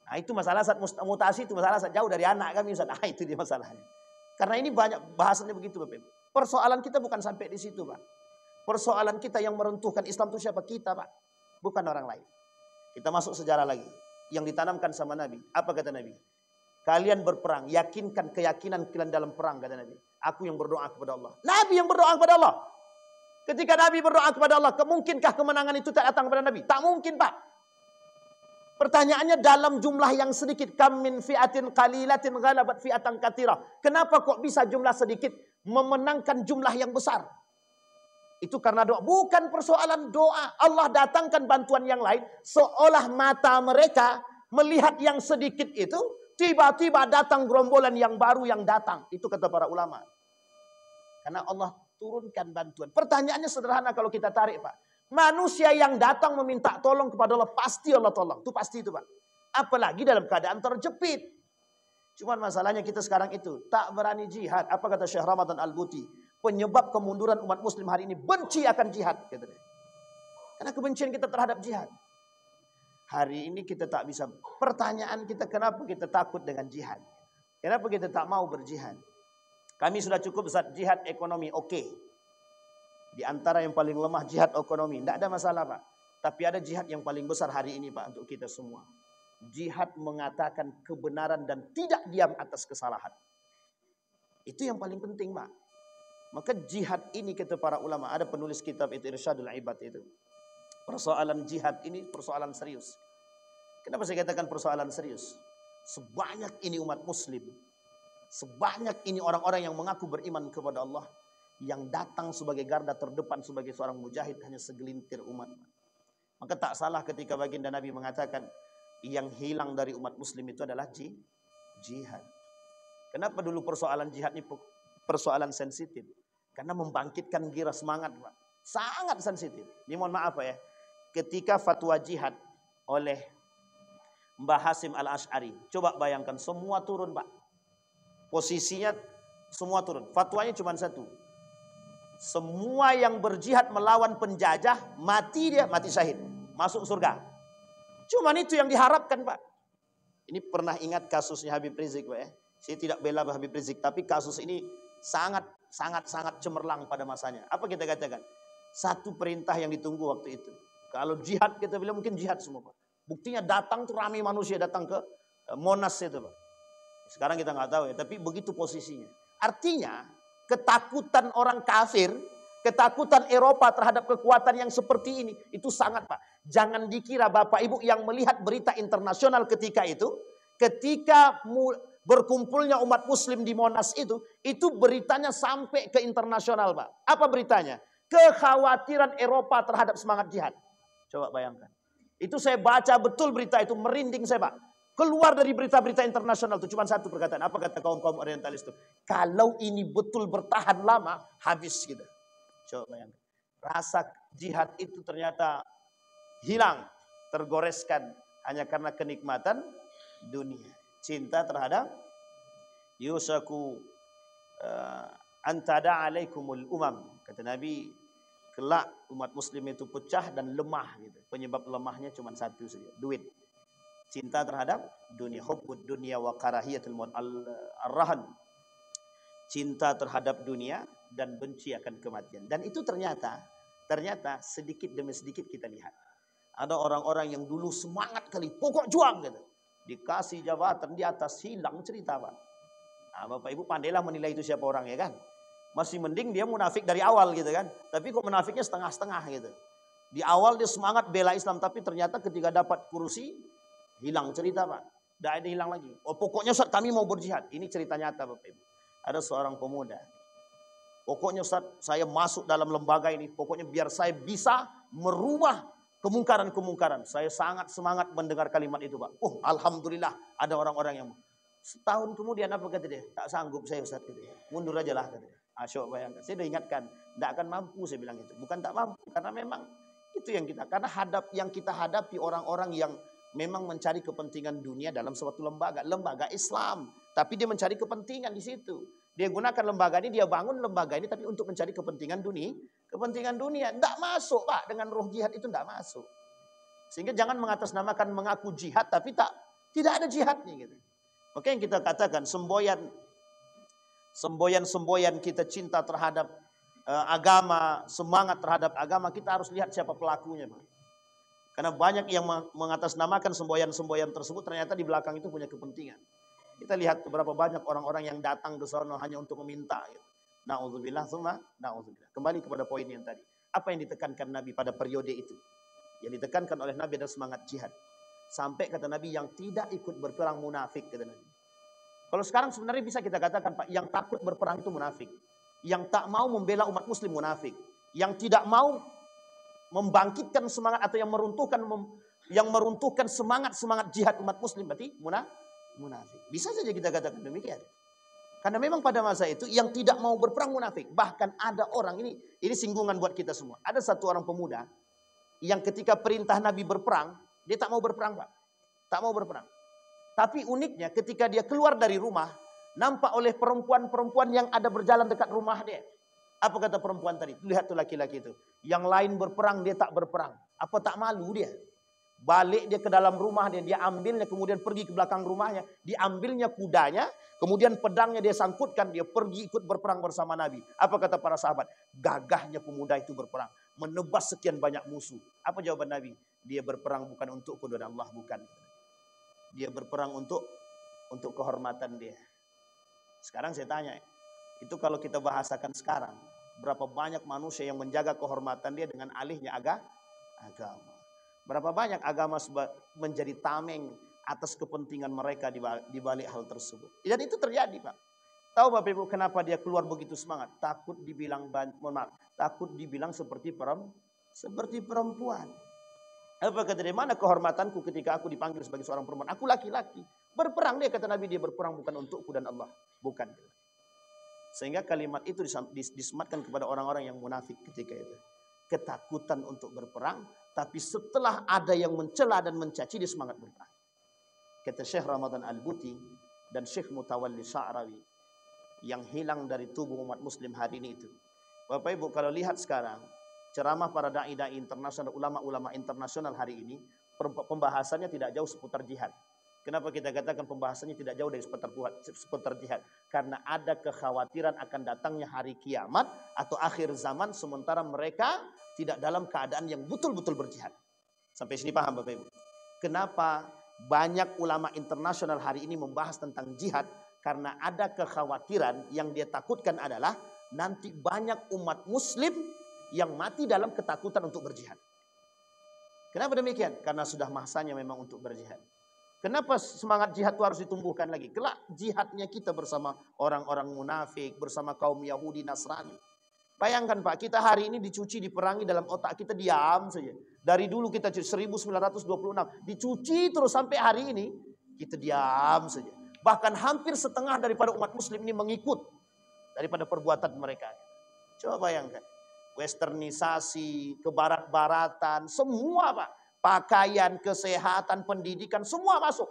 Nah itu masalah saat mutasi itu masalah saat jauh dari anak kami Ustaz. Nah itu dia masalahnya. Karena ini banyak bahasannya begitu Bapak Ibu. Persoalan kita bukan sampai di situ Pak. Persoalan kita yang meruntuhkan Islam itu siapa? Kita Pak. Bukan orang lain. Kita masuk sejarah lagi. Yang ditanamkan sama Nabi. Apa kata Nabi? kalian berperang, yakinkan keyakinan kalian dalam perang, kata Nabi. Aku yang berdoa kepada Allah. Nabi yang berdoa kepada Allah. Ketika Nabi berdoa kepada Allah, kemungkinkah kemenangan itu tak datang kepada Nabi? Tak mungkin, Pak. Pertanyaannya dalam jumlah yang sedikit. Kam min fi'atin qalilatin ghalabat fi'atan katsirah. Kenapa kok bisa jumlah sedikit memenangkan jumlah yang besar? Itu karena doa. Bukan persoalan doa. Allah datangkan bantuan yang lain. Seolah mata mereka melihat yang sedikit itu. Tiba-tiba datang gerombolan yang baru yang datang. Itu kata para ulama. Karena Allah turunkan bantuan. Pertanyaannya sederhana kalau kita tarik, Pak. Manusia yang datang meminta tolong kepada Allah, pasti Allah tolong. Itu pasti itu, Pak. Apalagi dalam keadaan terjepit. Cuman masalahnya kita sekarang itu tak berani jihad. Apa kata Syekh Ramadan Al-Buti? Penyebab kemunduran umat muslim hari ini benci akan jihad. Karena kebencian kita terhadap jihad. Hari ini kita tak bisa. Pertanyaan kita, kenapa kita takut dengan jihad? Kenapa kita tak mau berjihad? Kami sudah cukup saat jihad ekonomi, oke. Di antara yang paling lemah jihad ekonomi, tidak ada masalah, Pak. Tapi ada jihad yang paling besar hari ini, Pak, untuk kita semua. Jihad mengatakan kebenaran dan tidak diam atas kesalahan. Itu yang paling penting, Pak. Maka jihad ini kata para ulama, ada penulis kitab itu Irsyadul Ibad itu. Persoalan jihad ini persoalan serius. Kenapa saya katakan persoalan serius? Sebanyak ini umat muslim, sebanyak ini orang-orang yang mengaku beriman kepada Allah, yang datang sebagai garda terdepan sebagai seorang mujahid hanya segelintir umat. Maka tak salah ketika baginda Nabi mengatakan yang hilang dari umat muslim itu adalah jihad. Kenapa dulu persoalan jihad ini persoalan sensitif? Karena membangkitkan gairah semangat, Pak. Sangat sensitif. Ini mohon maaf, Pak, ya. Ketika fatwa jihad oleh Mbah Hasim Al-Asy'ari, coba bayangkan semua turun, Pak. Posisinya semua turun. Fatwanya cuma satu. Semua yang berjihad melawan penjajah, mati dia, mati syahid. Masuk surga. Cuman itu yang diharapkan, Pak. Ini pernah ingat kasusnya Habib Rizik, Pak, ya. Saya tidak bela Habib Rizik, tapi kasus ini sangat cemerlang pada masanya. Apa kita katakan? Satu perintah yang ditunggu waktu itu. Kalau jihad kita bilang mungkin jihad semua, Pak. Buktinya datang tuh ramai manusia datang ke Monas itu, Pak. Sekarang kita nggak tahu ya, tapi begitu posisinya. Artinya ketakutan orang kafir, ketakutan Eropa terhadap kekuatan yang seperti ini, itu sangat, Pak. Jangan dikira Bapak Ibu yang melihat berita internasional ketika itu, ketika berkumpulnya umat muslim di Monas itu beritanya sampai ke internasional, Pak. Apa beritanya? Kekhawatiran Eropa terhadap semangat jihad. Coba bayangkan. Itu saya baca betul berita itu, merinding saya, Pak. Keluar dari berita-berita internasional itu cuma satu perkataan. Apa kata kaum-kaum orientalis itu? Kalau ini betul bertahan lama, habis kita. Coba bayangkan. Rasa jihad itu ternyata hilang, tergoreskan hanya karena kenikmatan dunia. Cinta terhadap yusaku antada alaikumul umam. Kata Nabi, kelak umat muslim itu pecah dan lemah gitu. Penyebab lemahnya cuma satu saja, duit. Cinta terhadap dunia, hubbud dunia wa karahiyatul maut, ar-rahan. Cinta terhadap dunia dan benci akan kematian. Dan itu ternyata sedikit demi sedikit kita lihat. Ada orang-orang yang dulu semangat kali, pokok juang gitu. Dikasih jabatan di atas, hilang cerita, Pak. Nah, Bapak Ibu pandailah menilai itu siapa orang, ya kan? Masih mending dia munafik dari awal gitu kan. Tapi kok munafiknya setengah-setengah gitu. Di awal dia semangat bela Islam, tapi ternyata ketika dapat kursi, hilang cerita, Pak. Tidak ada hilang lagi. Oh, pokoknya Ustaz kami mau berjihad. Ini cerita nyata, Bapak Ibu. Ada seorang pemuda. Pokoknya Ustaz saya masuk dalam lembaga ini. Pokoknya biar saya bisa merubah kemungkaran-kemungkaran. Saya sangat semangat mendengar kalimat itu, Pak. Oh, alhamdulillah ada orang-orang yang... Setahun kemudian apa kata dia? Tak sanggup saya, Ustaz. Gitu. Mundur aja lah, kata dia. Asyik bayangkan. Saya sudah ingatkan. Tidak akan mampu, saya bilang itu. Bukan tak mampu. Karena memang itu yang kita... Karena yang kita hadapi orang-orang yang memang mencari kepentingan dunia dalam suatu lembaga. Lembaga Islam. Tapi dia mencari kepentingan di situ. Dia gunakan lembaga ini, dia bangun lembaga ini tapi untuk mencari kepentingan dunia. Kepentingan dunia. Tidak masuk, Pak. Dengan roh jihad itu tidak masuk. Sehingga jangan mengatasnamakan mengaku jihad tapi tidak ada jihadnya gitu. Oke, yang kita katakan semboyan kita cinta terhadap agama, semangat terhadap agama, kita harus lihat siapa pelakunya, Pak. Karena banyak yang mengatasnamakan semboyan-semboyan tersebut ternyata di belakang itu punya kepentingan. Kita lihat berapa banyak orang-orang yang datang ke sana hanya untuk meminta. Gitu. Na'udzubillah, summa na'udzubillah. Kembali kepada poin yang tadi. Apa yang ditekankan Nabi pada periode itu? Yang ditekankan oleh Nabi adalah semangat jihad. Sampai kata Nabi yang tidak ikut berperang munafik, kata Nabi. Kalau sekarang sebenarnya bisa kita katakan Pak, yang takut berperang itu munafik. Yang tak mau membela umat muslim munafik. Yang tidak mau membangkitkan semangat atau yang meruntuhkan semangat jihad umat muslim berarti munafik. Bisa saja kita katakan demikian. Karena memang pada masa itu yang tidak mau berperang munafik. Bahkan ada orang ini singgungan buat kita semua. Ada satu orang pemuda yang ketika perintah Nabi berperang, dia tak mau berperang, Pak. Tak mau berperang. Tapi uniknya ketika dia keluar dari rumah, nampak oleh perempuan-perempuan yang ada berjalan dekat rumah dia. Apa kata perempuan tadi? Lihat tuh laki-laki itu. Yang lain berperang, dia tak berperang. Apa tak malu dia? Balik dia ke dalam rumah dia ambilnya, kemudian pergi ke belakang rumahnya, diambilnya kudanya, kemudian pedangnya dia sangkutkan, dia pergi ikut berperang bersama Nabi. Apa kata para sahabat? Gagahnya pemuda itu berperang, menebas sekian banyak musuh. Apa jawaban Nabi? Dia berperang bukan untuk keridhaan Allah, bukan. Dia berperang untuk kehormatan dia. Sekarang saya tanya, itu kalau kita bahasakan sekarang, berapa banyak manusia yang menjaga kehormatan dia dengan alihnya agama. Berapa banyak agama menjadi tameng atas kepentingan mereka di balik hal tersebut. Dan itu terjadi, Pak. Tahu Bapak Ibu kenapa dia keluar begitu semangat? Takut dibilang seperti perempuan. Apa kata dia? Mana kehormatanku ketika aku dipanggil sebagai seorang perempuan? Aku laki-laki. Berperang dia, kata Nabi, dia berperang bukan untukku dan Allah. Bukan. Sehingga kalimat itu disematkan kepada orang-orang yang munafik ketika itu. Ketakutan untuk berperang, tapi setelah ada yang mencela dan mencaci, dia semangat berperang. Kata Syekh Ramadan Al-Buti dan Syekh Mutawalli Sya'rawi yang hilang dari tubuh umat muslim hari ini itu. Bapak Ibu kalau lihat sekarang, ceramah para da'i-da'i internasional, ulama-ulama internasional hari ini, pembahasannya tidak jauh seputar jihad. Kenapa kita katakan pembahasannya tidak jauh dari seputar jihad? Karena ada kekhawatiran akan datangnya hari kiamat atau akhir zaman sementara mereka tidak dalam keadaan yang betul-betul berjihad. Sampai sini paham Bapak Ibu? Kenapa banyak ulama internasional hari ini membahas tentang jihad? Karena ada kekhawatiran yang dia takutkan adalah nanti banyak umat muslim yang mati dalam ketakutan untuk berjihad. Kenapa demikian? Karena sudah masanya memang untuk berjihad. Kenapa semangat jihad itu harus ditumbuhkan lagi? Kelak jihadnya kita bersama orang-orang munafik, bersama kaum Yahudi, Nasrani. Bayangkan Pak, kita hari ini dicuci, diperangi dalam otak kita, diam saja. Dari dulu kita 1926, dicuci terus sampai hari ini, kita diam saja. Bahkan hampir setengah daripada umat muslim ini mengikut daripada perbuatan mereka. Coba bayangkan, westernisasi, kebarat-baratan, semua Pak. Pakaian, kesehatan, pendidikan, semua masuk.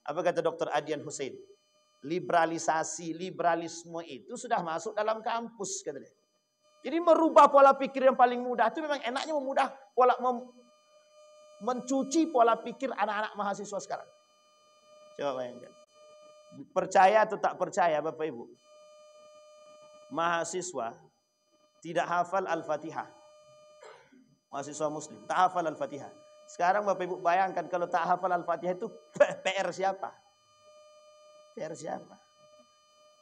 Apa kata Dr. Adian Hussein? Liberalisme itu sudah masuk dalam kampus, kata dia. Jadi merubah pola pikir yang paling mudah itu memang enaknya mencuci pola pikir anak-anak mahasiswa sekarang. Coba bayangkan. Percaya atau tak percaya Bapak Ibu? Mahasiswa tidak hafal Al-Fatihah. Mahasiswa muslim tak hafal Al-Fatihah. Sekarang Bapak Ibu bayangkan kalau tak hafal Al-Fatihah itu PR siapa? PR siapa?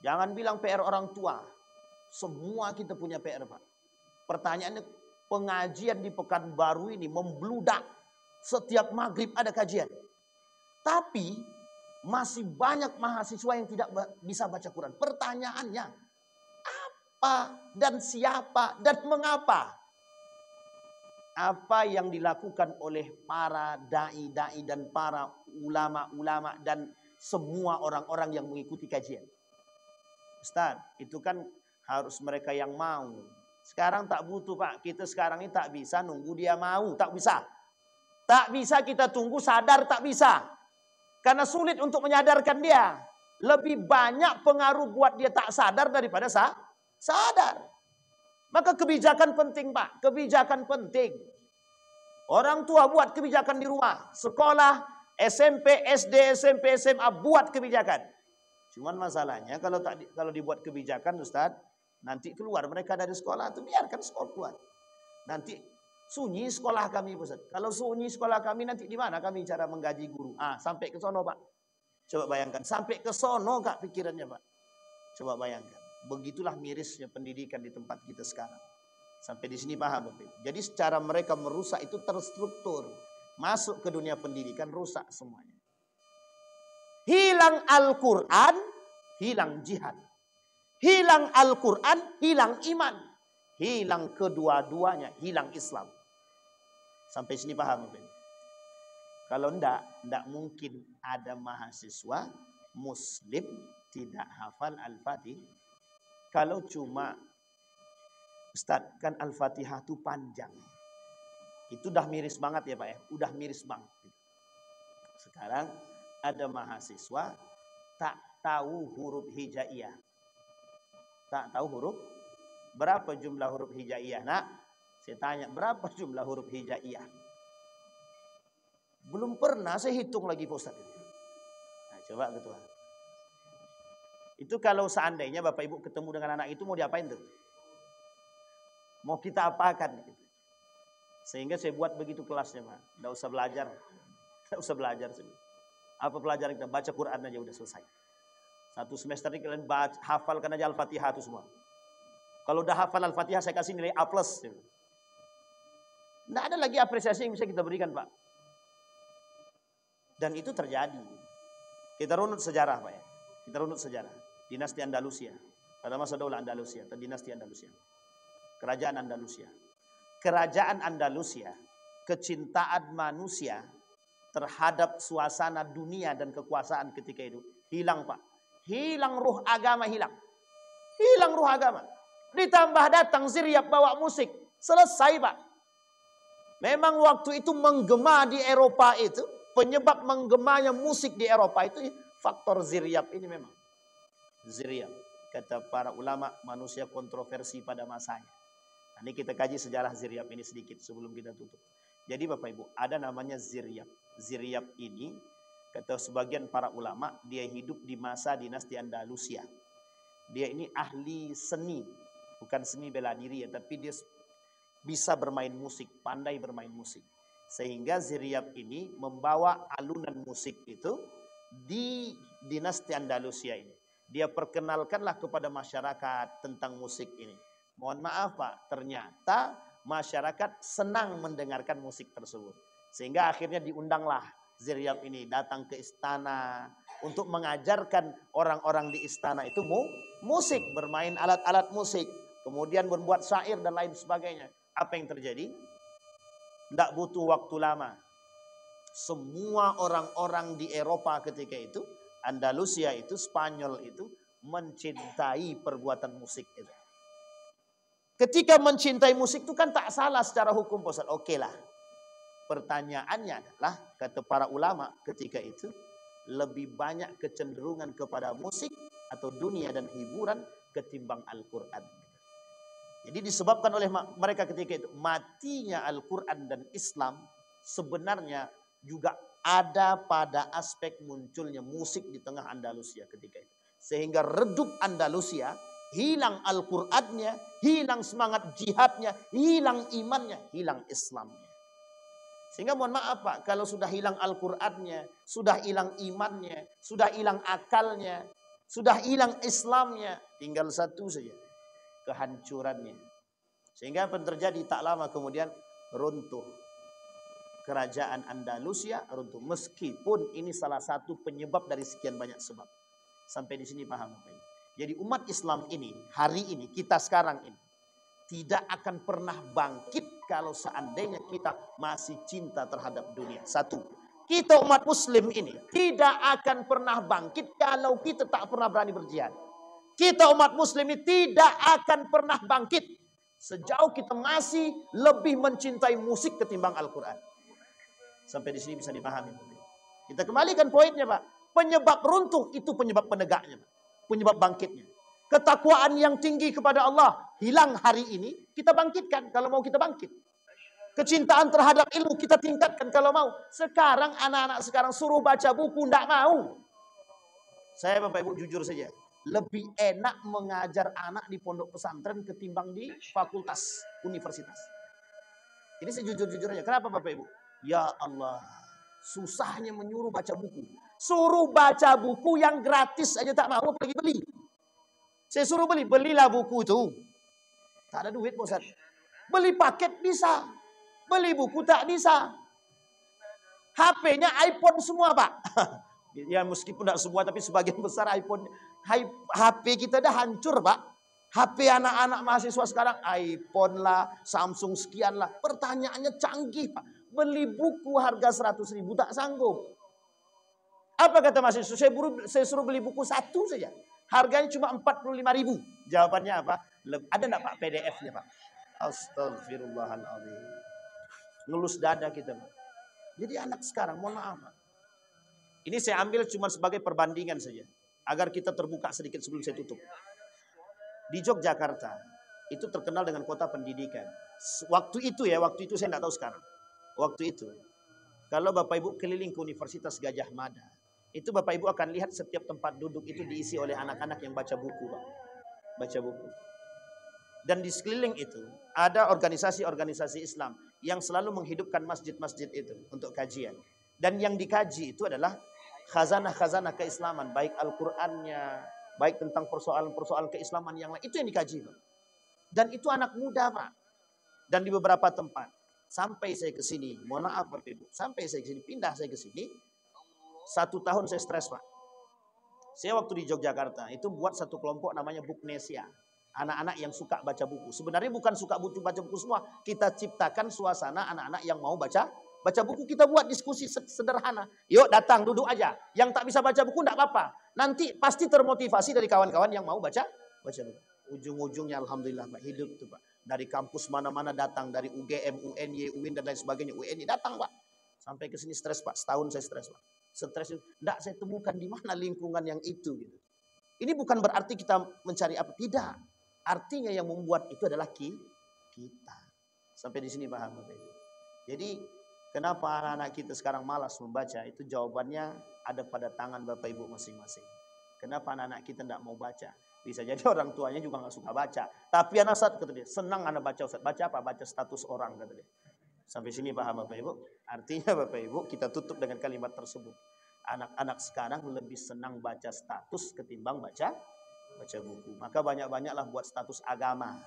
Jangan bilang PR orang tua. Semua kita punya PR, Pak. Pertanyaannya, pengajian di Pekanbaru ini membludak. Setiap maghrib ada kajian. Tapi masih banyak mahasiswa yang tidak bisa baca Quran. Pertanyaannya, apa dan siapa dan mengapa? Apa yang dilakukan oleh para da'i-da'i dan para ulama-ulama dan semua orang-orang yang mengikuti kajian? Ustaz, itu kan harus mereka yang mau. Sekarang tak butuh Pak. Kita sekarang ini tak bisa nunggu dia mau. Tak bisa. Tak bisa kita tunggu sadar, tak bisa. Karena sulit untuk menyadarkan dia. Lebih banyak pengaruh buat dia tak sadar daripada sadar. Maka kebijakan penting Pak. Kebijakan penting. Orang tua buat kebijakan di rumah. Sekolah, SMP, SD, SMP, SMA buat kebijakan. Cuman masalahnya kalau dibuat kebijakan Ustaz, nanti keluar mereka dari sekolah, itu biarkan sekolah keluar. Nanti sunyi sekolah kami Ustaz. Kalau sunyi sekolah kami nanti di mana kami cara menggaji guru? Sampai ke sono Pak. Coba bayangkan, sampai ke sono Kak pikirannya Pak. Coba bayangkan, begitulah mirisnya pendidikan di tempat kita sekarang. Sampai di sini paham Bapak Ibu. Jadi secara mereka merusak itu terstruktur. Masuk ke dunia pendidikan rusak semuanya. Hilang Al-Quran, hilang jihad. Hilang Al-Quran, hilang iman. Hilang kedua-duanya, hilang Islam. Sampai sini paham Bapak Ibu. Kalau enggak mungkin ada mahasiswa Muslim tidak hafal Al-Fatihah. Kalau cuma Ustaz, kan Al-Fatihah itu panjang. Itu udah miris banget ya Pak ya. Udah miris banget. Sekarang ada mahasiswa tak tahu huruf hijaiyah. Tak tahu huruf. Berapa jumlah huruf hijaiyah? Nak, saya tanya berapa jumlah huruf hijaiyah? Belum pernah saya hitung lagi Pak Ustaz. Nah, coba ketua. Itu kalau seandainya Bapak Ibu ketemu dengan anak itu mau diapain tuh? Mau kita apakan? Gitu. Sehingga saya buat begitu kelasnya Pak. Tidak usah belajar. Tidak usah belajar. Apa pelajaran kita? Baca Quran aja udah selesai. Satu semester ini kalian hafalkan aja Al-Fatihah itu semua. Kalau udah hafal Al-Fatihah saya kasih nilai A+. Tidak ada lagi apresiasi yang bisa kita berikan Pak. Dan itu terjadi. Kita runut sejarah Pak ya. Kita runut sejarah. Dinasti Andalusia. Pada masa Daulah Andalusia. Atau dinasti Andalusia. Kerajaan Andalusia. Kerajaan Andalusia. Kecintaan manusia terhadap suasana dunia dan kekuasaan ketika itu. Hilang Pak. Hilang ruh agama hilang. Hilang ruh agama. Ditambah datang Ziryab bawa musik. Selesai Pak. Memang waktu itu menggema di Eropa itu. Penyebab menggemanya musik di Eropa itu faktor Ziryab ini memang. Ziryab. Kata para ulama manusia kontroversi pada masanya. Nah, ini kita kaji sejarah Ziryab ini sedikit sebelum kita tutup. Jadi Bapak Ibu ada namanya Ziryab. Ziryab ini kata sebagian para ulama dia hidup di masa dinasti Andalusia. Dia ini ahli seni. Bukan seni bela diri ya. Tapi dia bisa bermain musik. Pandai bermain musik. Sehingga Ziryab ini membawa alunan musik itu di dinasti Andalusia ini. Dia perkenalkanlah kepada masyarakat tentang musik ini. Mohon maaf Pak, ternyata masyarakat senang mendengarkan musik tersebut. Sehingga akhirnya diundanglah Ziryab ini datang ke istana untuk mengajarkan orang-orang di istana itu musik, bermain alat-alat musik. Kemudian membuat syair dan lain sebagainya. Apa yang terjadi? Tidak butuh waktu lama. Semua orang-orang di Eropa ketika itu, Andalusia itu, Spanyol itu, mencintai perbuatan musik itu. Ketika mencintai musik itu kan tak salah secara hukum Ustaz. Oke lah. Pertanyaannya adalah, kata para ulama ketika itu, lebih banyak kecenderungan kepada musik atau dunia dan hiburan ketimbang Al-Quran. Jadi disebabkan oleh mereka ketika itu, matinya Al-Quran dan Islam sebenarnya juga ada pada aspek munculnya musik di tengah Andalusia ketika itu. Sehingga redup Andalusia, hilang Al-Qurannya, hilang semangat jihadnya, hilang imannya, hilang Islamnya. Sehingga mohon maaf Pak, kalau sudah hilang Al-Qurannya, sudah hilang imannya, sudah hilang akalnya, sudah hilang Islamnya, tinggal satu saja, kehancurannya. Sehingga apa yang terjadi? Tak lama kemudian runtuh kerajaan Andalusia, runtuh. Meskipun ini salah satu penyebab dari sekian banyak sebab. Sampai di sini paham apa ini? Jadi umat Islam ini, hari ini, kita sekarang ini, tidak akan pernah bangkit kalau seandainya kita masih cinta terhadap dunia. Satu, kita umat Muslim ini tidak akan pernah bangkit kalau kita tak pernah berani berjihad. Kita umat Muslim ini tidak akan pernah bangkit sejauh kita masih lebih mencintai musik ketimbang Al-Quran. Sampai di sini bisa dipahami. Kita kembalikan poinnya Pak. Penyebab runtuh itu penyebab penegaknya Pak. Penyebab bangkitnya. Ketakwaan yang tinggi kepada Allah hilang hari ini, kita bangkitkan kalau mau kita bangkit. Kecintaan terhadap ilmu kita tingkatkan kalau mau. Sekarang anak-anak sekarang suruh baca buku, tidak mau. Saya Bapak Ibu jujur saja, lebih enak mengajar anak di pondok pesantren ketimbang di fakultas universitas. Ini sejujur-jujurnya. Kenapa Bapak Ibu? Ya Allah, susahnya menyuruh baca buku. Suruh baca buku yang gratis aja tak mau, pergi beli. Saya suruh belilah buku itu. Tak ada duit, Pak Ustaz. Beli paket bisa, beli buku tak bisa. HP-nya iPhone semua, Pak. Ya meskipun tidak semua, tapi sebagian besar iPhone. HP kita dah hancur, Pak. HP anak-anak mahasiswa sekarang iPhone lah, Samsung sekian lah. Pertanyaannya canggih, Pak. Beli buku harga 100.000 tak sanggup. Apa kata mahasiswa? Saya suruh beli buku satu saja. Harganya cuma 45.000. Jawabannya apa? Ada enggak Pak PDF-nya, Pak? Astagfirullahaladzim. Ngelus dada kita, Pak. Jadi anak sekarang, mohon maaf, Pak. Ini saya ambil cuma sebagai perbandingan saja. Agar kita terbuka sedikit sebelum saya tutup. Di Yogyakarta, itu terkenal dengan kota pendidikan. Waktu itu saya tidak tahu sekarang. Waktu itu, kalau Bapak Ibu keliling ke Universitas Gajah Mada, itu Bapak Ibu akan lihat setiap tempat duduk itu diisi oleh anak-anak yang baca buku, Pak. Baca buku. Dan di sekeliling itu ada organisasi-organisasi Islam yang selalu menghidupkan masjid-masjid itu untuk kajian. Dan yang dikaji itu adalah khazanah-khazanah keislaman, baik Al-Qur'annya, baik tentang persoalan-persoalan keislaman yang lain. Itu yang dikaji, Pak. Dan itu anak muda, Pak. Dan di beberapa tempat. Sampai saya ke sini, mohon maaf Bapak Ibu, sampai saya ke sini, pindah saya ke sini, 1 tahun saya stres, Pak. Saya waktu di Yogyakarta itu buat satu kelompok namanya Booknesia. Anak-anak yang suka baca buku. Sebenarnya bukan suka baca buku semua. Kita ciptakan suasana anak-anak yang mau baca buku. Kita buat diskusi sederhana. Yuk datang, duduk aja. Yang tak bisa baca buku tidak apa-apa. Nanti pasti termotivasi dari kawan-kawan yang mau baca buku. Ujung-ujungnya alhamdulillah Pak, hidup tuh Pak. Dari kampus mana-mana datang. Dari UGM, UNY, UIN dan lain sebagainya. UNY datang Pak. Sampai ke sini stres Pak. Setahun saya stres Pak. Stres itu tidak saya temukan di mana lingkungan yang itu gitu. Ini bukan berarti kita mencari apa, tidak. Artinya yang membuat itu adalah kita. Sampai di sini paham Bapak Ibu. Jadi kenapa anak-anak kita sekarang malas membaca? Itu jawabannya ada pada tangan Bapak Ibu masing-masing. Kenapa anak-anak kita tidak mau baca? Bisa jadi orang tuanya juga nggak suka baca. Tapi anak Ustaz kata dia, senang anak baca Ustaz. Baca apa? Baca status orang kata dia. Sampai sini paham Bapak Ibu? Artinya Bapak Ibu kita tutup dengan kalimat tersebut. Anak-anak sekarang lebih senang baca status ketimbang baca buku. Maka banyak-banyaklah buat status agama.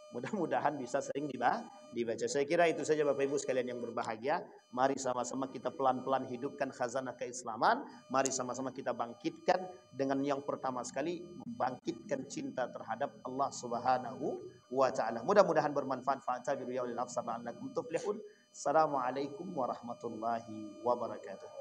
Mudah-mudahan bisa sering dibaca. Saya kira itu saja Bapak Ibu sekalian yang berbahagia. Mari sama-sama kita pelan-pelan hidupkan khazanah keislaman. Mari sama-sama kita bangkitkan dengan yang pertama sekali membangkitkan cinta terhadap Allah Subhanahu wa taala. Mudah-mudahan bermanfaat. Fa'tabiru ya ulil absar la'allakum tuflihun. Assalamualaikum warahmatullahi wabarakatuh.